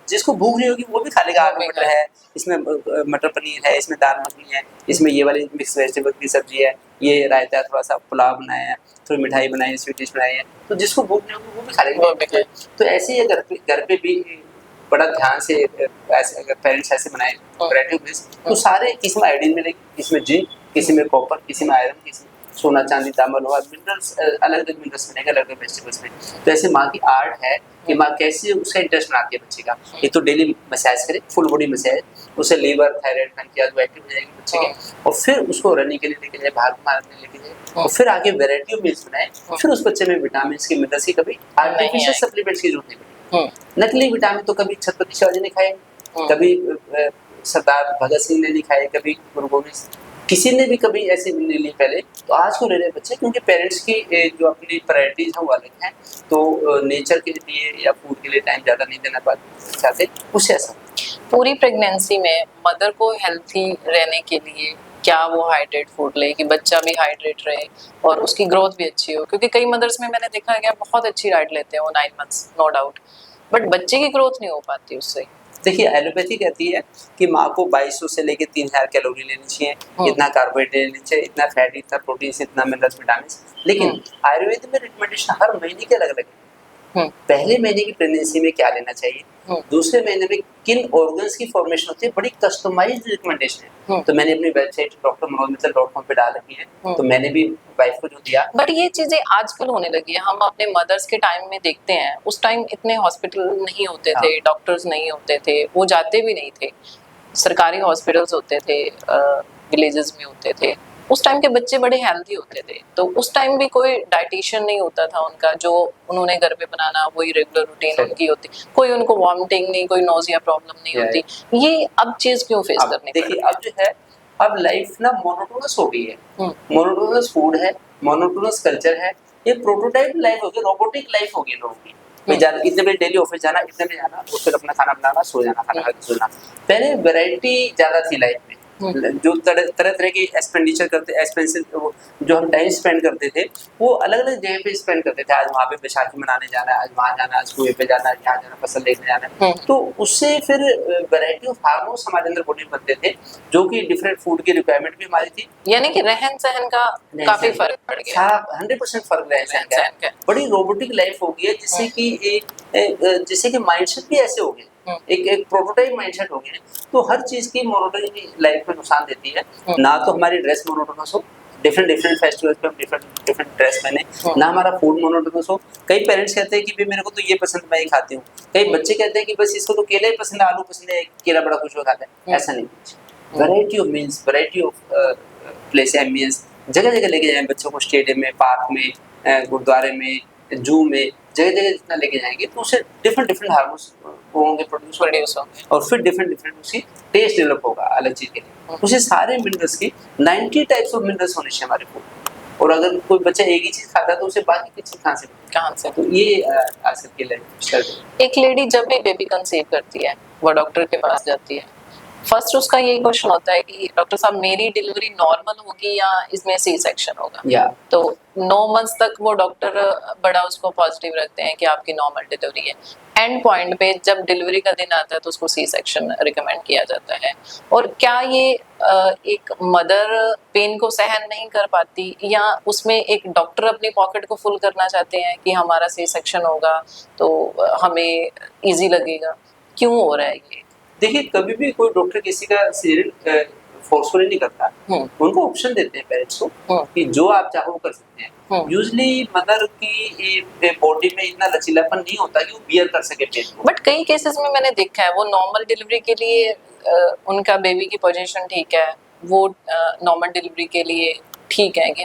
जिसको भूख नहीं होगी वो भी खा लेगा। आलू मटर है, इसमें मटर पनीर है, इसमें दाल मखनी है, इसमें ये वाली मिक्स वेजिटेबल की सब्जी है, ये रायता, थोड़ा सा पुलाव बनाया है, थोड़ी मिठाई बनाई है, स्वीट डिश बनाई है, तो जिसको भूख नहीं होगी वो भी खा लेगा। तो ऐसे ही घर पे भी बड़ा ध्यान से ऐसे अगर पेरेंट्स ऐसे बनाए वैरायटी ऑफ तो सारे, किसी में आयोडीन मिलेगी, किसी में जिंक, किसी में कॉपर, किसी में आयरन, किसी में सोना, चांदी, तांबा, लोहा, मिनरल्स, अलग अलग मिनरल्स मिलेंगे अलग अलग वेजिटेबल्स में। तो ऐसे माँ की आर्ट है कि माँ कैसे उसका इंटरेस्ट बनाती है बच्चे का। एक तो डेली मसाज करे, फुल बॉडी मसाज, उससे लीवर, थायराइड, पैंक्रियाज वो एक्टिव हो जाएगी बच्चे के, और फिर उसको रनिंग के लिए लेके जाए, बाहर मारने लेके जाए, और फिर आगे वैरायटी ऑफ मील्स बनाए, फिर उस बच्चे में विटामिन की, मिनरल्स की, कभी आर्टिफिशियल सप्लीमेंट्स की जरूरत नहीं पड़ेगी। नकली विटामिन तो कभी छत्रपति शिवाजी ने खाए, कभी सरदार भगत सिंह ने नहीं खाए, कभी गुरु गोविंद किसी ने भी कभी ऐसे नहीं ली पहले, तो आज को ले रहे बच्चे, क्योंकि पेरेंट्स की जो अपनी प्रायोरिटीज है वो अलग हैं, तो नेचर के लिए या फूड के लिए टाइम ज़्यादा नहीं देना चाहते, उससे ऐसा। पूरी प्रेगनेंसी में मदर को हेल्थी रहने के लिए क्या वो हाइड्रेट फूड ले कि बच्चा भी हाइड्रेट रहे और उसकी ग्रोथ भी अच्छी हो, क्योंकि कई मदर्स में मैंने देखा है बहुत अच्छी डाइट लेते हैं वो 9 मंथ्स नो डाउट, बट बच्चे की ग्रोथ नहीं हो पाती उससे। देखिए एलोपैथी कहती है कि माँ को 2200 से लेकर 3000 कैलोरी लेनी चाहिए, इतना कार्बोहाइड्रेट लेनी चाहिए, इतना फैट, इतना प्रोटीन, इतना मिनरल्स, विटामिन। लेकिन आयुर्वेद में रिकमेंडेशन हर महीने के अलग अलग है। पहले महीने की प्रेगनेंसी में क्या लेना चाहिए, दूसरे महीने में किन ऑर्गन्स की फॉर्मेशन होती है, बड़ी कस्टमाइज्ड रिकमेंडेशन है। तो मैंने अपनी वेबसाइट drmanojmittal.com पे डाल रखी है, तो मैंने भी वाइफ को जो दिया। बट ये चीजें आजकल होने लगी है, हम अपने मदर्स के टाइम में देखते हैं, उस टाइम इतने हॉस्पिटल नहीं होते थे, डॉक्टर्स नहीं होते थे, वो जाते भी नहीं थे, सरकारी हॉस्पिटल्स होते थे, विलेजेस में होते थे, उस टाइम के बच्चे बड़े हेल्दी होते थे, तो उस टाइम भी कोई डाइटिशियन नहीं होता था उनका, जो उन्होंने घर पे बनाना वही रेगुलर रूटीन उनकी होती, कोई उनको वॉमिटिंग नहीं, कोई नोजिया प्रॉब्लम नहीं होती। ये अब चीज क्यों फेस करनी पड़ती है? देखिए अब जो है, अब लाइफ ना मोनोटोनस हो गई है, मोनोटोनस फूड है, मोनोटोनस कल्चर है, ये प्रोटोटाइप लाइफ हो गई, रोबोटिक लाइफ हो गई लोगों की। इतने बजे डेली ऑफिस जाना, इतने बजे जाना, और फिर अपना खाना बनाना, सो जाना, खाना खा के सोना। पहले वैरायटी ज्यादा थी लाइफ में, जो तरह तरह की एक्सपेंडिचर करते, एक्सपेंसिव जो हम टाइम स्पेंड करते थे, वो अलग अलग जगह पे स्पेंड करते थे। आज वहाँ पे बैसाखी मनाने जाना है, आज वहाँ जाना है, आज कुएं पे जाना है, यहाँ जाना, फसल देखने जाना है। तो उससे फिर वैरायटी ऑफ हार्मोन्स हमारे अंदर बॉडी बनते थे, जो कि डिफरेंट फूड की रिक्वायरमेंट भी हमारी थी। यानी कि रहन सहन का काफी फर्क पड़ गया, 100% फर्क रहन सहन का। बड़ी रोबोटिक लाइफ हो गई है, जिससे कि माइंडसेट भी ऐसे हो गए, एक प्रोटोटाइप माइंडसेट हो गया। तो हर चीज की मोनोटोनी लाइफ में नुकसान देती है। ना तो हमारी ड्रेस मोनोटोनस हो, डिफरेंट फेस्टिवल्स पे हम डिफरेंट ड्रेस पहने, ना हमारा फूड मोनोटोनस हो। कई पेरेंट्स कहते हैं कि मेरे को तो ये पसंद, मैं ये खाती हूँ। कई बच्चे कहते हैं कि बस इसको तो केला ही पसंद है, आलू पसंद है, केला बड़ा खुश होकर खाता है। ऐसा नहीं, variety of meals, variety of place, ambience, जगह जगह लेके जाएं बच्चों को, स्टेडियम में, पार्क में, गुरुद्वारे में, जू में, जगह जगह जितना लेके जाएंगे तो उससे डिफरेंट हार्मोन्स होंगे, प्रोड्यूस होंगे, और फिर डिफरेंट उसकी टेस्ट डेवलप होगा अलग चीज के लिए। उसे सारे मिनरल्स की 90 टाइप्स ऑफ मिनरल्स होने चाहिए हमारे फूड, और अगर कोई बच्चा एक ही चीज खाता है तो उसे बाकी की चीज कहाँ से। तो ये आजकल की लाइफ। एक लेडी जब भी बेबी कंसीव करती है, वो डॉक्टर के पास जाती है, फर्स्ट उसका यही क्वेश्चन होता है कि डॉक्टर साहब मेरी डिलीवरी नॉर्मल होगी या इसमें सी सेक्शन होगा। तो 9 मंथ्स तक वो डॉक्टर बड़ा उसको पॉजिटिव रखते हैं कि आपकी नॉर्मल डिलीवरी है। एंड पॉइंट पे जब डिलीवरी का दिन आता है तो उसको सी सेक्शन रिकमेंड किया जाता है। और क्या ये एक मदर पेन को सहन नहीं कर पाती, या उसमें एक डॉक्टर अपनी पॉकेट को फुल करना चाहते हैं कि हमारा सी सेक्शन होगा तो हमें इजी लगेगा? क्यों हो रहा है ये? देखिए कभी भी कोई डॉक्टर किसी का सीरियल फोर्सफुली नहीं करता, उनको ऑप्शन देते हैं पेरेंट्स को कि जो आप चाहो कर सकते हैं। यूजुअली मदर की बॉडी में इतना लचीलापन नहीं होता कि वो बियर कर सके पेन को। बट कई केसेस में मैंने देखा है वो नॉर्मल डिलीवरी के लिए उनका बेबी की पोजीशन ठीक है, वो नॉर्मल डिलीवरी के लिए ठीक है कि